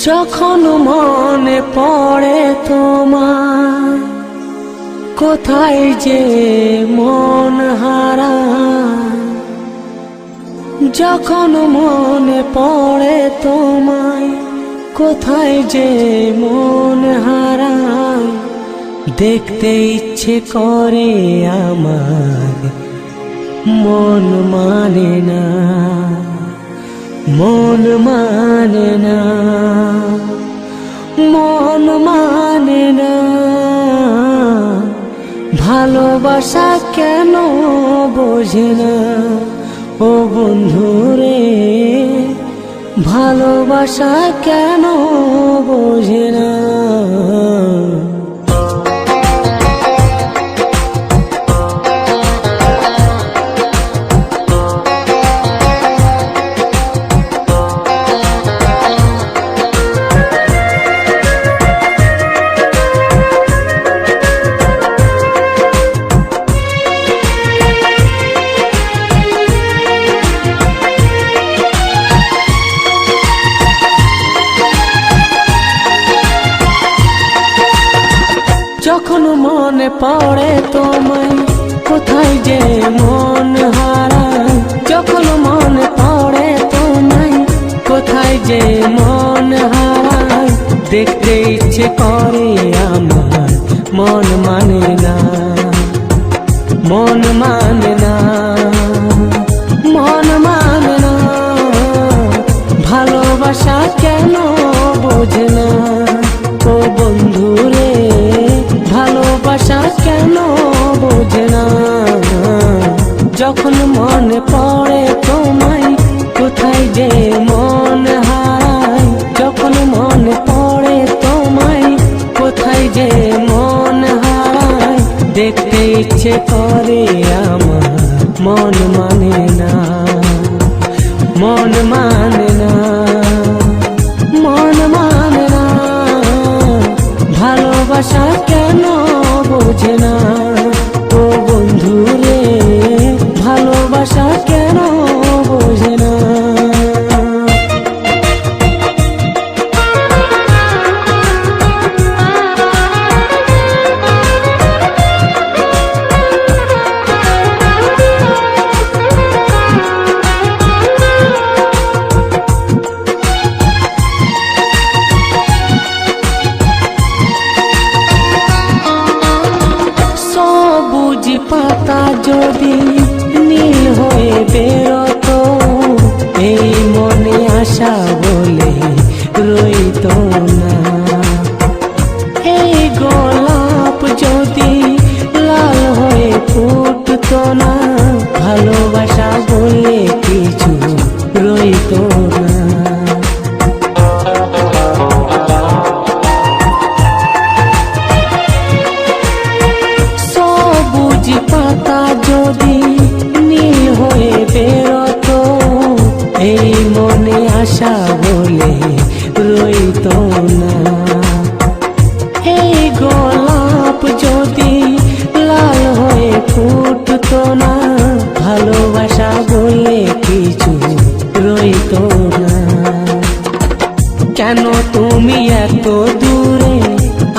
যখন মনে পড়ে তোমার, কোথায় যে মন হারায়। যখন মনে পড়ে তোমায়, কোথায় যে মন হারায়। দেখতে ইচ্ছে করে আমার, মন মানে না, মন মানে না, মন মানে না। ভালোবাসা কেন বোঝে না ও বন্ধুরে, ভালোবাসা কেন বোঝে না। যখন মনে পড়ে তোমায়, কোথায় যে মন হারায়। যখন মনে পড়ে তোমায়, কোথায় যে মন হারায়। দেখতে ইচ্ছে করে আমার, মন মানে না, মন মানে না, মন মানে না। ভালোবাসা কেন বোঝে না ও বন্ধুরে, ভালোবাসা কেন বোঝে না। যখন মনে পড়ে তোমায়, কোথায় যে মন হারায়। যখন মনে পড়ে তোমায়, কোথায় যে মন হারায়। দেখতে ইচ্ছে করে আমার, মন মানে না, মন মানে না, মন মানে না। ভালোবাসা কেন বোঝে না ও বন্ধুরে, ভালোবাসা কেন বোঝে না। পাতা যদি নীল হয়ে বেরোতো, এই মনে আশা বলে রইতো না। এই গোলাপ যদি লাল হয়ে ফুটতো না, ভালোবাসা বলে কিছু রইতো না। পাতা যদি নীল হয়ে বেরোতো, এই মনে আশা বলে রইতো না। এই গোলাপ যদি লাল হয়ে ফুটতো না, ভালোবাসা বলে কিছু রইতো না। কেন তুমি এত দূরে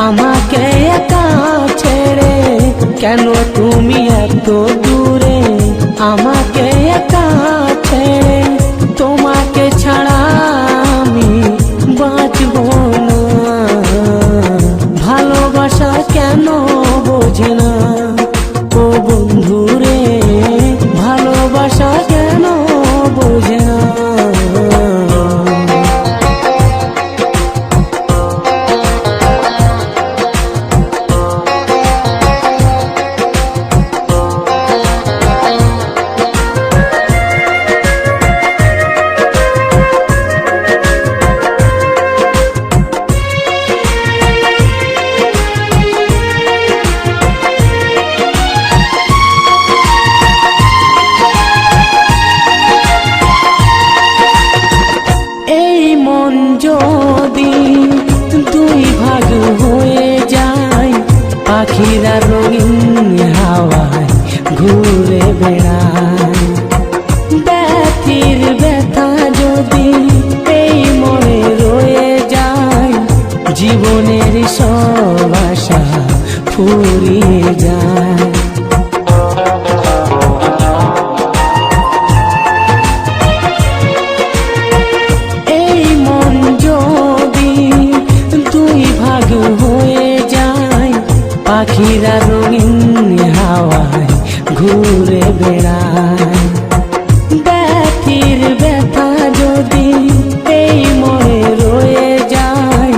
আমাকে একা ছেড়ে, কেন তুমি এত দূরে আমাকে একা ছেড়ে। তোমাকে ছাড়া আমি বাঁচব না, ভালোবাসা কেন বোঝে না ও বন্ধুরে, ভালোবাসা কেন বোঝে না। ফুরিয়ে যায়। এই মন যদি দুই ভাগ হয়ে যায়, পাখিরা রঙিন হাওয়ায় ঘুরে বেড়ায়। ব্যথির ব্যথা যদি এই মনে রয়ে যায়,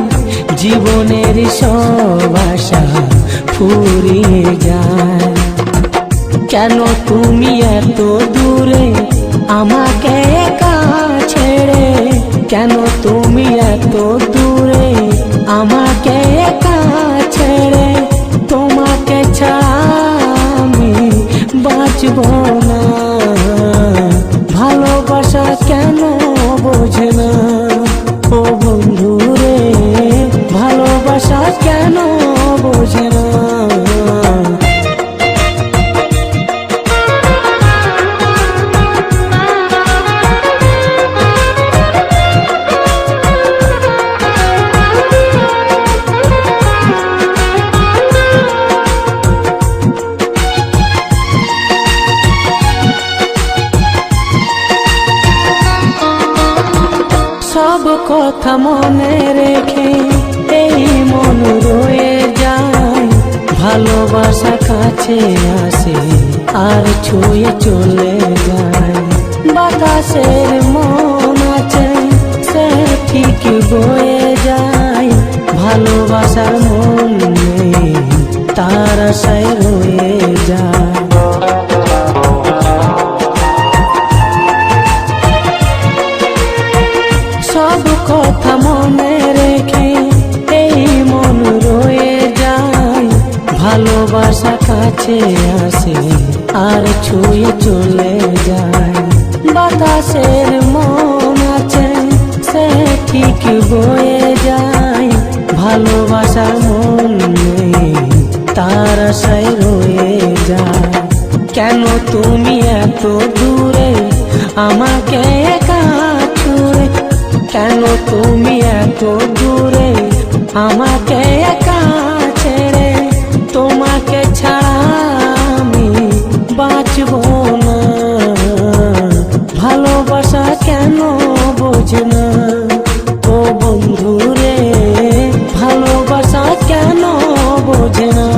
জীবনের সব আশা ফুরিয়ে যায়। কেন তুমি এত দূরে আমাকে একা ছেড়ে, কেন তুমি এত দূরে আমাকে একা ছেড়ে, তোমাকে ছাড়া আমি বাঁচব না। ভালোবাসা কেন বোঝে না ও বন্ধু রে, ভালোবাসা কেন বোঝে না। সব কথা মনে রেখে এই মন রয়ে যায়, ভালোবাসা কাছে আসে আর ছুঁয়ে চলে যায়। বাতাসের মন আছে সে ঠিক বয়ে যায়, ভালোবাসার মন নেই তার আশায় রয়ে যায়। সব কথা মনে রেখে এই মন রয়ে যায়, ভালোবাসা কাছে আসে আর ছুঁয়ে চলে যায়। বাতাসের মন আছে সে ঠিক বয়ে যায়, ভালোবাসার মন নেই তার আশায় রয়ে যায়। কেন তুমি এত দূরে আমাকে একা ছুঁড়ে, কেন তুমি এত দূরে আমাকে একা ছেড়ে, তোমাকে ছাড়া আমি বাঁচব না। ভালোবাসা কেন বোঝে না ও বন্ধু রে, ভালোবাসা কেন বোঝে না।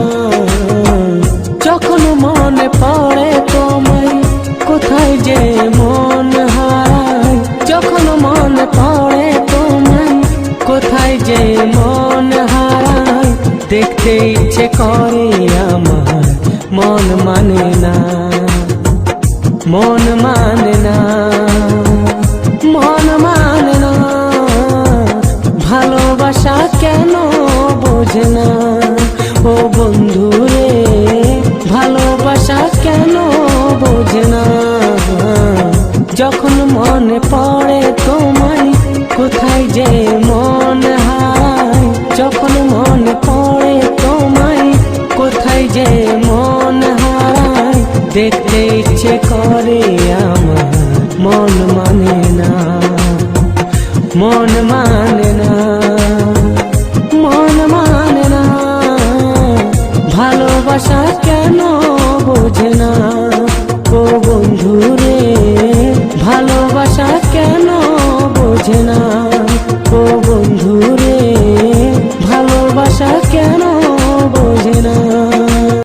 যখন মনে পড়ে তোমায় কোথায় যে মন হারায়, যখন মনে পড়ে তোমায় কোথায় যে মন হারায়, দেখতে ইচ্ছে করে আমার মন মানে না, মন মানে না, মন মানে না। ভালোবাসা কেন বোঝে না ও বন্ধু রে, ভালোবাসা কেন বোঝে না। যখন মনে পড়ে তোমায় কোথায় যে মন হারায়, যখন মনে পড়ে তোমায় কোথায় যে মন হারায়, দেখতে ইচ্ছে করে আমার মন মানে না, মন মানে না, মন মানে না। ভালোবাসা কেন বোঝে না ও বন্ধু রে, ভালোবাসা কেন বোঝে না ও বন্ধু রে, ভালোবাসা কেন